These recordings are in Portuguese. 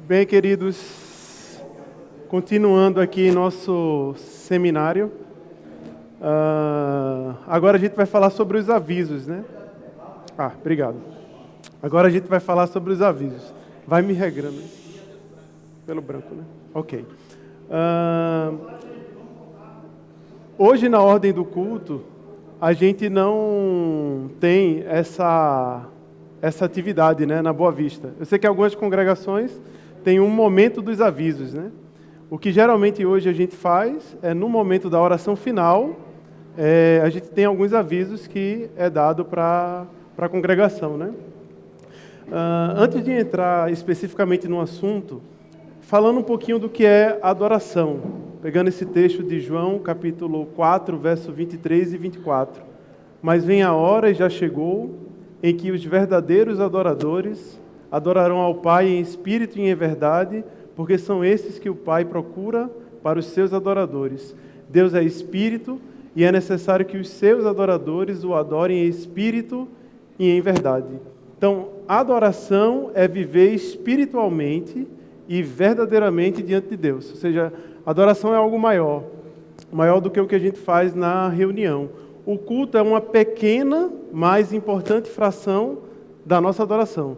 Bem, queridos, continuando aqui nosso seminário, agora a gente vai falar sobre os avisos, né? Obrigado. Agora a gente vai falar sobre os avisos. Vai me regrando. Pelo branco, né? Ok. Hoje, na ordem do culto, a gente não tem essa atividade, né, na Boa Vista. Eu sei que algumas congregações têm um momento dos avisos, né? O que geralmente hoje a gente faz é, no momento da oração final, a gente tem alguns avisos que é dado para a congregação, né? Antes de entrar especificamente no assunto, falando um pouquinho do que é adoração, pegando esse texto de João, capítulo 4, verso 23 e 24. Mas vem a hora e já chegou, em que os verdadeiros adoradores adorarão ao Pai em espírito e em verdade, porque são esses que o Pai procura para os seus adoradores. Deus é espírito e é necessário que os seus adoradores o adorem em espírito e em verdade. Então, adoração é viver espiritualmente e verdadeiramente diante de Deus. Ou seja, adoração é algo maior do que o que a gente faz na reunião. O culto é uma pequena, mas importante fração da nossa adoração,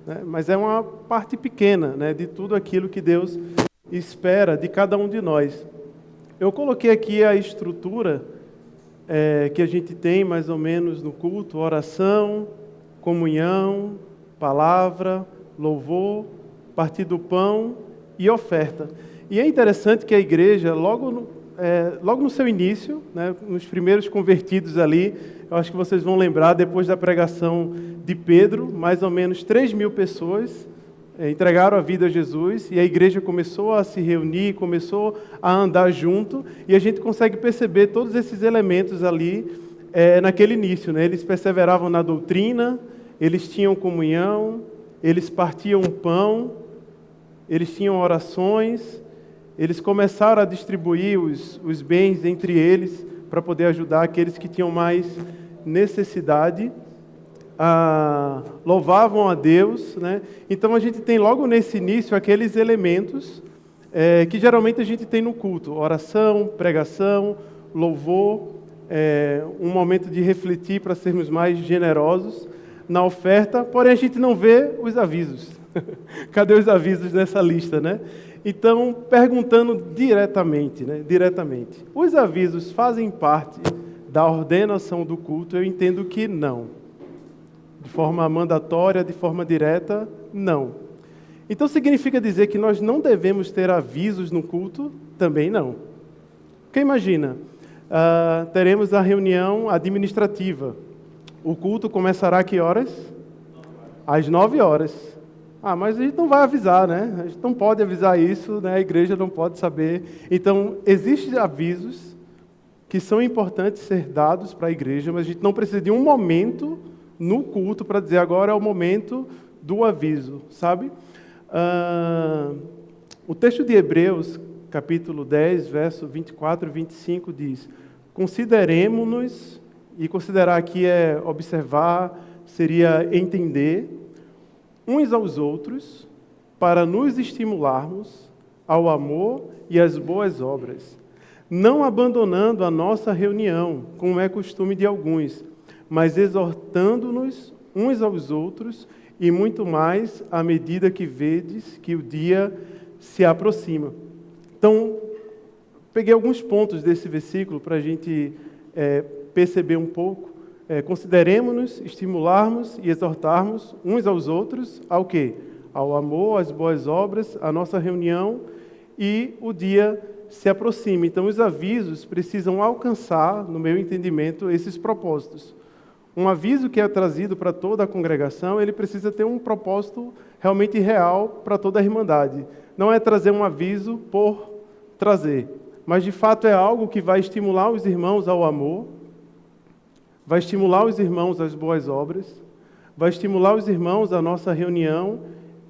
né? Mas é uma parte pequena, né, de tudo aquilo que Deus espera de cada um de nós. Eu coloquei aqui a estrutura que a gente tem mais ou menos no culto: oração, comunhão, palavra, louvor, partir do pão e oferta. E é interessante que a igreja, logo no seu início, né, nos primeiros convertidos ali, eu acho que vocês vão lembrar, depois da pregação de Pedro, mais ou menos 3.000 pessoas entregaram a vida a Jesus, e a igreja começou a se reunir, começou a andar junto, e a gente consegue perceber todos esses elementos ali naquele início, né? Eles perseveravam na doutrina, eles tinham comunhão, eles partiam o pão, eles tinham orações, eles começaram a distribuir os bens entre eles para poder ajudar aqueles que tinham mais necessidade, louvavam a Deus, né? Então a gente tem logo nesse início aqueles elementos que geralmente a gente tem no culto: oração, pregação, louvor, um momento de refletir para sermos mais generosos na oferta, porém a gente não vê os avisos. Cadê os avisos nessa lista, né? Então, perguntando diretamente, os avisos fazem parte da ordenação do culto? Eu entendo que não. De forma mandatória, de forma direta, não. Então, significa dizer que nós não devemos ter avisos no culto? Também não. Porque imagina, teremos a reunião administrativa. O culto começará a que horas? Às 9 horas. Mas a gente não vai avisar, né? A gente não pode avisar isso, né? A igreja não pode saber. Então, existem avisos que são importantes ser dados para a igreja, mas a gente não precisa de um momento no culto para dizer agora é o momento do aviso, sabe? O texto de Hebreus, capítulo 10, verso 24 e 25 diz: consideremo-nos, e considerar aqui é observar, seria entender, uns aos outros, para nos estimularmos ao amor e às boas obras, não abandonando a nossa reunião, como é costume de alguns, mas exortando-nos uns aos outros, e muito mais à medida que vedes que o dia se aproxima. Então, peguei alguns pontos desse versículo para a gente perceber um pouco. Consideremos-nos, estimularmos e exortarmos uns aos outros ao quê? Ao amor, às boas obras, à nossa reunião, e o dia se aproxima. Então, os avisos precisam alcançar, no meu entendimento, esses propósitos. Um aviso que é trazido para toda a congregação, ele precisa ter um propósito realmente real para toda a irmandade. Não é trazer um aviso por trazer, mas de fato é algo que vai estimular os irmãos ao amor, vai estimular os irmãos às boas obras, vai estimular os irmãos à nossa reunião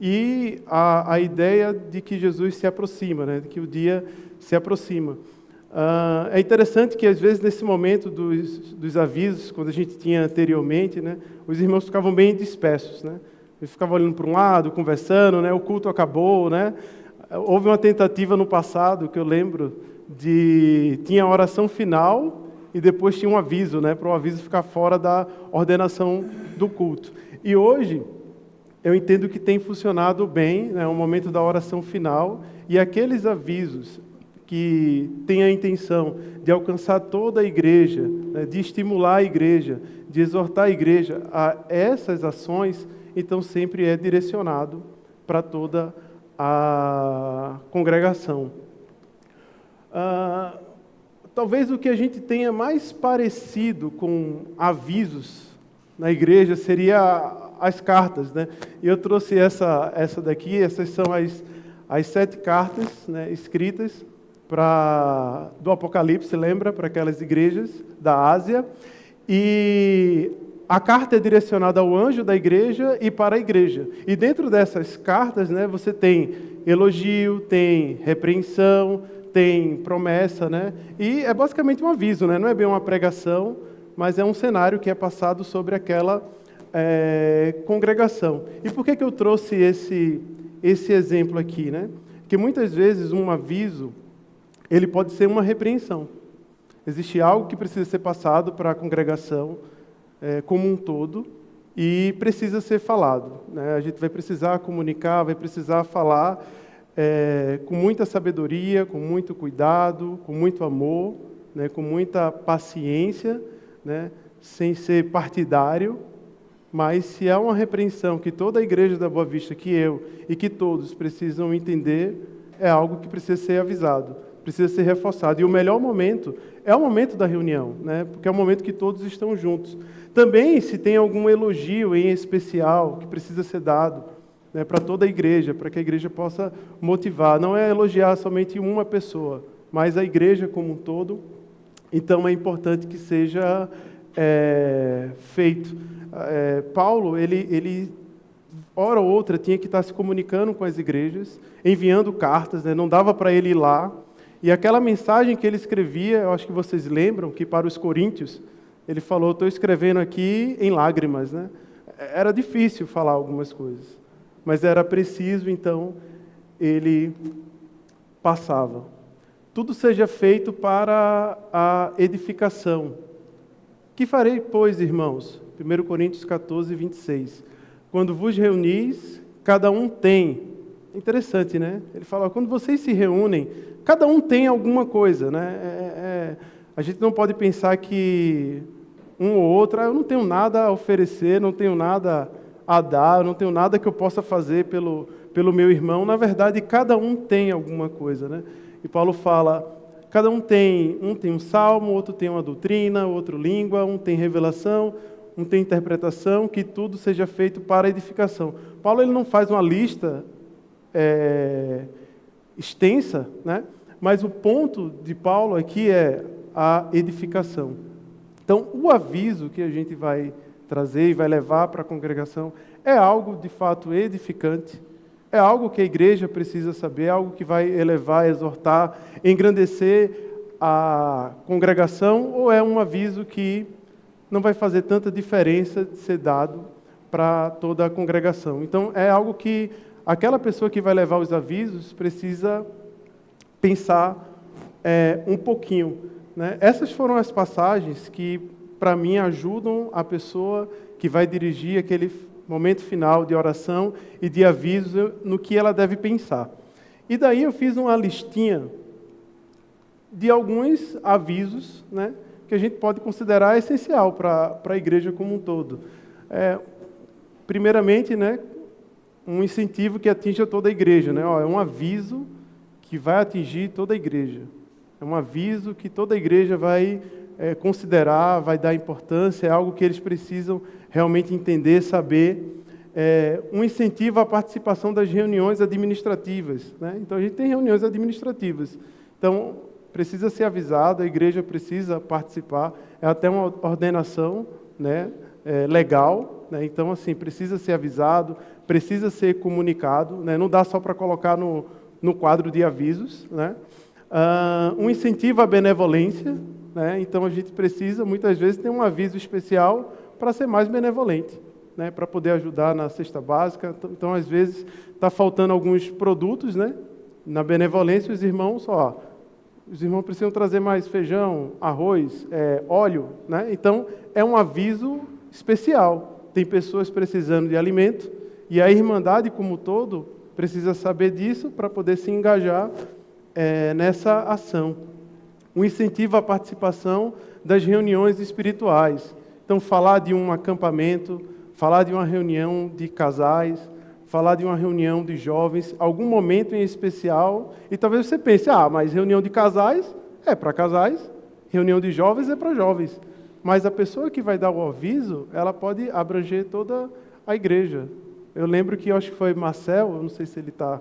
e a ideia de que Jesus se aproxima, né? De que o dia se aproxima. É interessante que, às vezes, nesse momento dos avisos, quando a gente tinha anteriormente, né, os irmãos ficavam bem dispersos, né? Eles ficavam olhando para um lado, conversando, né? O culto acabou, né? Houve uma tentativa no passado, que eu lembro, tinha a oração final e depois tinha um aviso, né? Para o aviso ficar fora da ordenação do culto. E hoje, eu entendo que tem funcionado bem, né? O momento da oração final e aqueles avisos que têm a intenção de alcançar toda a igreja, né? De estimular a igreja, de exortar a igreja a essas ações, então sempre é direcionado para toda a congregação. Talvez o que a gente tenha mais parecido com avisos na igreja seria as cartas, né? E eu trouxe essa daqui, essas são as 7 cartas, né, escritas do Apocalipse, lembra? Para aquelas igrejas da Ásia. E a carta é direcionada ao anjo da igreja e para a igreja. E dentro dessas cartas, né, você tem elogio, tem repreensão, tem promessa, né? E é basicamente um aviso, né? Não é bem uma pregação, mas é um cenário que é passado sobre aquela congregação. E por que eu trouxe esse exemplo aqui, né? Que muitas vezes um aviso, ele pode ser uma repreensão. Existe algo que precisa ser passado para a congregação como um todo e precisa ser falado, né? A gente vai precisar comunicar, vai precisar falar com muita sabedoria, com muito cuidado, com muito amor, né? Com muita paciência, né? Sem ser partidário. Mas se há uma repreensão que toda a igreja da Boa Vista, que eu e que todos precisam entender, é algo que precisa ser avisado, precisa ser reforçado. E o melhor momento é o momento da reunião, né? Porque é o momento que todos estão juntos. Também, se tem algum elogio em especial que precisa ser dado, né, para toda a igreja, para que a igreja possa motivar. Não é elogiar somente uma pessoa, mas a igreja como um todo. Então, é importante que seja feito. Paulo, ele hora ou outra tinha que estar se comunicando com as igrejas, enviando cartas, né? Não dava para ele ir lá. E aquela mensagem que ele escrevia, eu acho que vocês lembram, que para os coríntios, ele falou, estou escrevendo aqui em lágrimas, né? Era difícil falar algumas coisas, mas era preciso, então, ele passava. Tudo seja feito para a edificação. Que farei, pois, irmãos? 1 Coríntios 14, 26. Quando vos reunis, cada um tem. Interessante, né? Ele fala, quando vocês se reúnem, cada um tem alguma coisa, né? A gente não pode pensar que um ou outro, eu não tenho nada a oferecer, não tenho nada a dar, não tenho nada que eu possa fazer pelo meu irmão. Na verdade, cada um tem alguma coisa, né? E Paulo fala, cada um tem um salmo, outro tem uma doutrina, outro língua, um tem revelação, um tem interpretação, que tudo seja feito para edificação. Paulo ele não faz uma lista extensa, né? Mas o ponto de Paulo aqui é a edificação. Então, o aviso que a gente vai trazer e vai levar para a congregação é algo de fato edificante, é algo que a igreja precisa saber, é algo que vai elevar, exortar, engrandecer a congregação, ou é um aviso que não vai fazer tanta diferença de ser dado para toda a congregação. Então, é algo que aquela pessoa que vai levar os avisos precisa pensar um pouquinho, né? Essas foram as passagens que, para mim, ajudam a pessoa que vai dirigir aquele momento final de oração e de aviso no que ela deve pensar. E daí eu fiz uma listinha de alguns avisos, né, que a gente pode considerar essencial para a igreja como um todo. Primeiramente, né, um incentivo que atinja toda a igreja, né? É um aviso que vai atingir toda a igreja. É um aviso que toda a igreja vai considerar, vai dar importância, é algo que eles precisam realmente entender, saber. Um incentivo à participação das reuniões administrativas, né? Então, a gente tem reuniões administrativas. Então, precisa ser avisado, a igreja precisa participar, é até uma ordenação, né, legal, né? Então, assim, precisa ser avisado, precisa ser comunicado, né? Não dá só para colocar no quadro de avisos, né? Um incentivo à benevolência, né? Então a gente precisa, muitas vezes, ter um aviso especial para ser mais benevolente, né, para poder ajudar na cesta básica. Então, às vezes, está faltando alguns produtos, né? Na benevolência, os irmãos precisam trazer mais feijão, arroz, óleo, né? Então, é um aviso especial. Tem pessoas precisando de alimento e a Irmandade, como um todo, precisa saber disso para poder se engajar nessa ação. Um incentivo à participação das reuniões espirituais. Então, falar de um acampamento, falar de uma reunião de casais, falar de uma reunião de jovens, algum momento em especial, e talvez você pense, mas reunião de casais é para casais, reunião de jovens é para jovens. Mas a pessoa que vai dar o aviso, ela pode abranger toda a igreja. Eu lembro que, eu acho que foi Marcel, eu não sei se ele está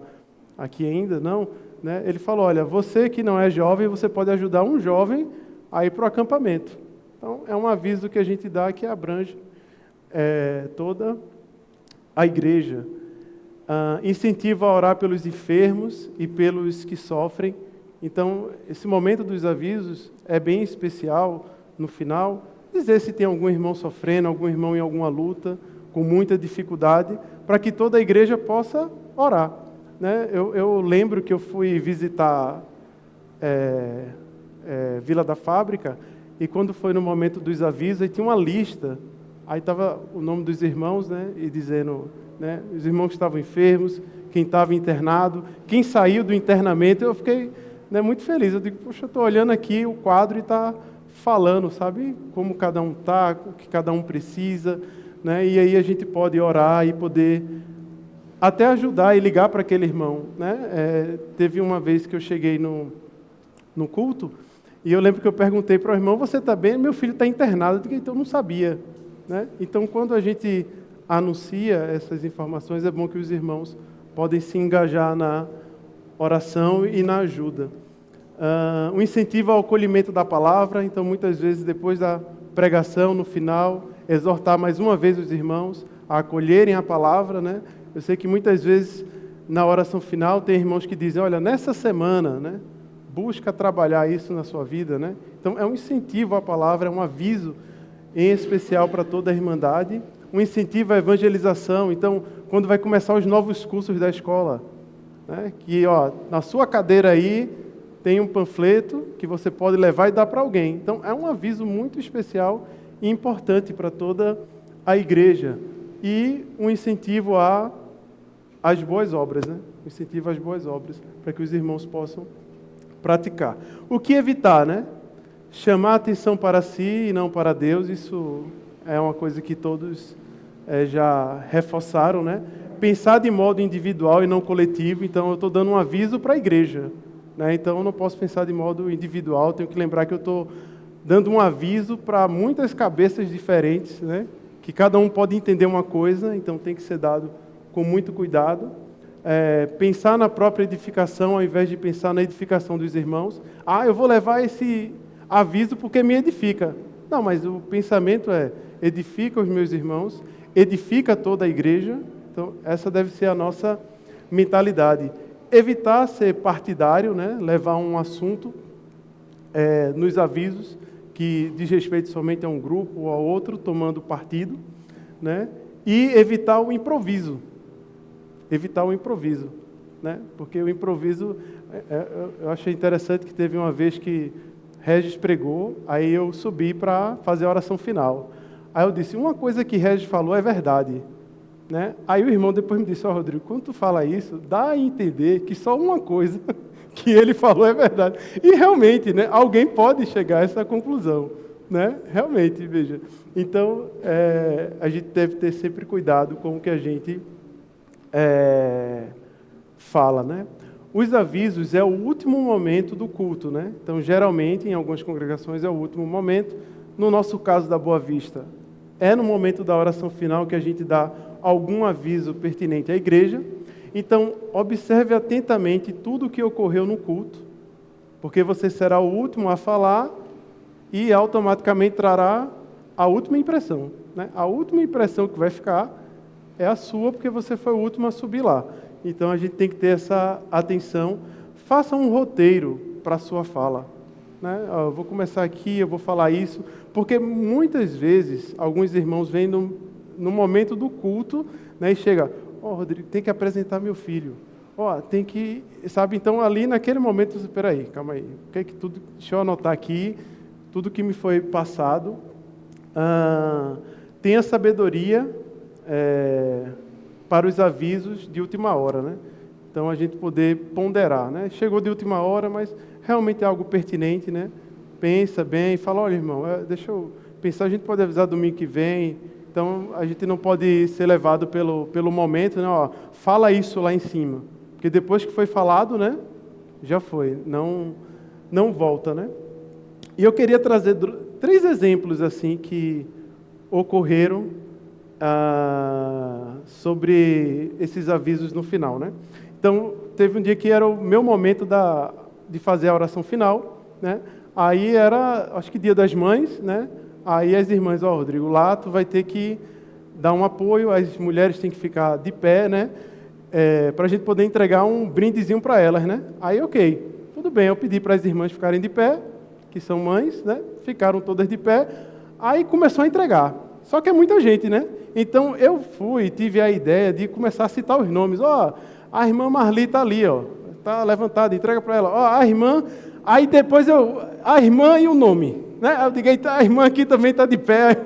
aqui ainda, não, né? Ele falou, olha, você que não é jovem, você pode ajudar um jovem a ir para o acampamento. Então, é um aviso que a gente dá que abrange toda a igreja. Incentiva a orar pelos enfermos e pelos que sofrem. Então, esse momento dos avisos é bem especial no final. Dizer se tem algum irmão sofrendo, algum irmão em alguma luta, com muita dificuldade, para que toda a igreja possa orar. Né? Eu lembro que eu fui visitar Vila da Fábrica, e quando foi no momento dos avisos, aí tinha uma lista, aí estava o nome dos irmãos, né, e dizendo, né, os irmãos que estavam enfermos, quem estava internado, quem saiu do internamento. Eu fiquei, né, muito feliz. Eu digo, poxa, eu estou olhando aqui o quadro e está falando, sabe, como cada um está, o que cada um precisa, né, e aí a gente pode orar e poder até ajudar e ligar para aquele irmão. Né. Teve uma vez que eu cheguei no culto, e eu lembro que eu perguntei para o irmão, você está bem? Meu filho está internado. Eu digo, então eu não sabia. Né? Então, quando a gente anuncia essas informações, é bom que os irmãos podem se engajar na oração e na ajuda. Um incentivo ao acolhimento da palavra. Então, muitas vezes, depois da pregação, no final, exortar mais uma vez os irmãos a acolherem a palavra. Né? Eu sei que muitas vezes, na oração final, tem irmãos que dizem, olha, nessa semana, né, busca trabalhar isso na sua vida. Né? Então, é um incentivo à palavra, é um aviso em especial para toda a Irmandade, um incentivo à evangelização. Então, quando vai começar os novos cursos da escola, né, que na sua cadeira aí tem um panfleto que você pode levar e dar para alguém. Então, é um aviso muito especial e importante para toda a igreja. E um incentivo às boas obras, né? Um incentivo às boas obras, para que os irmãos possam praticar. O que evitar, né? Chamar a atenção para si e não para Deus. Isso é uma coisa que todos já reforçaram, né? Pensar de modo individual e não coletivo. Então, eu estou dando um aviso para a igreja, né? Então, eu não posso pensar de modo individual. Tenho que lembrar que eu estou dando um aviso para muitas cabeças diferentes, né? Que cada um pode entender uma coisa, então tem que ser dado com muito cuidado. Pensar na própria edificação ao invés de pensar na edificação dos irmãos. Eu vou levar esse aviso porque me edifica. Não, mas o pensamento edifica os meus irmãos, edifica toda a igreja. Então, essa deve ser a nossa mentalidade. Evitar ser partidário, né? Levar um assunto nos avisos que diz respeito somente a um grupo ou a outro, tomando partido, né? E evitar o improviso. Evitar o improviso, né? Porque o improviso, eu achei interessante que teve uma vez que Regis pregou, aí eu subi para fazer a oração final. Aí eu disse, uma coisa que Regis falou é verdade, né? Aí o irmão depois me disse, Rodrigo, quando tu fala isso, dá a entender que só uma coisa que ele falou é verdade. E realmente, né, alguém pode chegar a essa conclusão, né? Realmente, veja. Então, a gente deve ter sempre cuidado com o que a gente fala, né? Os avisos é o último momento do culto, né? Então, geralmente, em algumas congregações é o último momento. No nosso caso da Boa Vista, é no momento da oração final que a gente dá algum aviso pertinente à igreja. Então, observe atentamente tudo o que ocorreu no culto, porque você será o último a falar e automaticamente trará a última impressão, né? A última impressão que vai ficar é a sua, porque você foi o último a subir lá. Então, a gente tem que ter essa atenção. Faça um roteiro para a sua fala, né? Eu vou começar aqui, eu vou falar isso, porque muitas vezes alguns irmãos vêm no momento do culto, né, e chega, Rodrigo, tem que apresentar meu filho. Tem que, sabe, então ali naquele momento, espera aí, calma aí, deixa eu anotar aqui, tudo que me foi passado, tenha sabedoria para os avisos de última hora, né? Então a gente poder ponderar, né? Chegou de última hora, mas realmente é algo pertinente, né? Pensa bem, fala, olha, irmão, deixa eu pensar, a gente pode avisar domingo que vem, então a gente não pode ser levado pelo momento, né? Fala isso lá em cima, porque depois que foi falado, né? Já foi, não volta, né? E eu queria trazer 3 exemplos assim que ocorreram sobre esses avisos no final, né? Então, teve um dia que era o meu momento de fazer a oração final, né? Aí era, acho que Dia das Mães, né? Aí as irmãs, Rodrigo, lá tu vai ter que dar um apoio, as mulheres têm que ficar de pé, né? Para a gente poder entregar um brindezinho para elas, né? Aí, ok, tudo bem, eu pedi para as irmãs ficarem de pé, que são mães, né? Ficaram todas de pé, aí começou a entregar. Só que é muita gente, né? Então eu tive a ideia de começar a citar os nomes. A irmã Marli está ali, está levantada, entrega para ela. A irmã, aí depois a irmã e o nome, né? Eu digo, a irmã aqui também está de pé.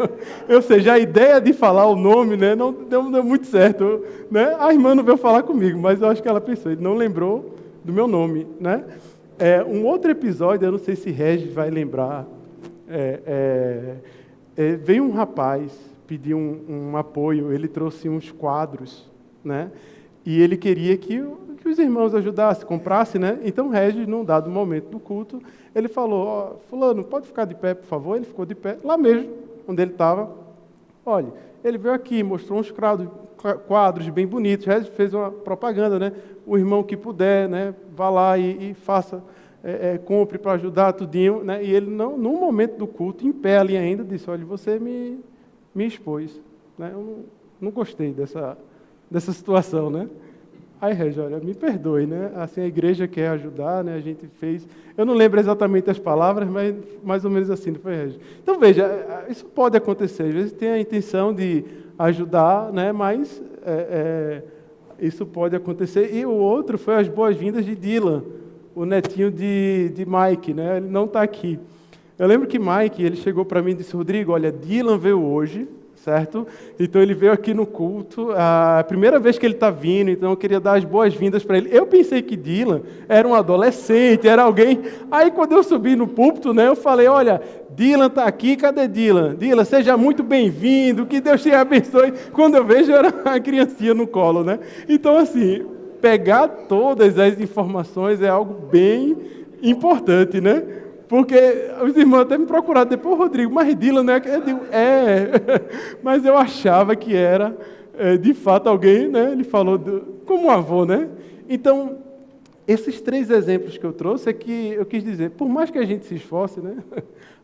Ou seja, a ideia de falar o nome, né, não deu muito certo, né? A irmã não veio falar comigo, mas eu acho que ela pensou, ele não lembrou do meu nome, né? Um outro episódio, eu não sei se Regis vai lembrar, veio um rapaz pedir um apoio, ele trouxe uns quadros, né? E ele queria que os irmãos ajudassem, comprassem, né? Então Regis, num dado momento do culto, ele falou, fulano, pode ficar de pé, por favor? Ele ficou de pé, lá mesmo, onde ele estava. Olha, ele veio aqui, mostrou uns quadros bem bonitos, Regis fez uma propaganda, né? O irmão que puder, né? Vá lá e faça, compre para ajudar, tudinho, né? E ele, num momento do culto, em pé ali ainda, disse, olha, você me expôs, né? Eu não gostei dessa situação, né? Aí, Regis, olha, me perdoe, né? Assim, a igreja quer ajudar, né? A gente fez... Eu não lembro exatamente as palavras, mas mais ou menos assim, não foi, Regis? Então, veja, isso pode acontecer. Às vezes tem a intenção de ajudar, né? Mas isso pode acontecer. E o outro foi as boas-vindas de Dylan, o netinho de Mike, né? Ele não está aqui. Eu lembro que Mike, ele chegou para mim e disse, Rodrigo, olha, Dylan veio hoje, certo? Então ele veio aqui no culto, a primeira vez que ele está vindo, então eu queria dar as boas-vindas para ele. Eu pensei que Dylan era um adolescente, era alguém... Aí quando eu subi no púlpito, né, eu falei, olha, Dylan está aqui, cadê Dylan? Dylan, seja muito bem-vindo, que Deus te abençoe. Quando eu vejo, era a criancinha no colo, né? Então, assim, pegar todas as informações é algo bem importante, né? Porque os irmãos até me procuraram depois, Rodrigo, mas Dylan, né? Eu digo, mas eu achava que era, de fato, alguém, né? Ele falou como um avô, né? Então, esses 3 exemplos que eu trouxe é que eu quis dizer, por mais que a gente se esforce, né?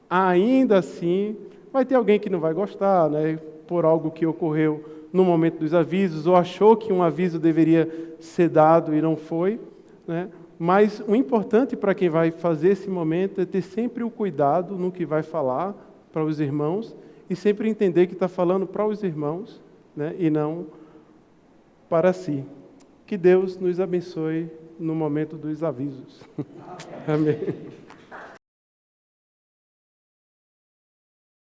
Ainda assim, vai ter alguém que não vai gostar, né? Por algo que ocorreu no momento dos avisos, ou achou que um aviso deveria ser dado e não foi, né? Mas o importante para quem vai fazer esse momento é ter sempre o cuidado no que vai falar para os irmãos e sempre entender que está falando para os irmãos, né, e não para si. Que Deus nos abençoe no momento dos avisos. Amém.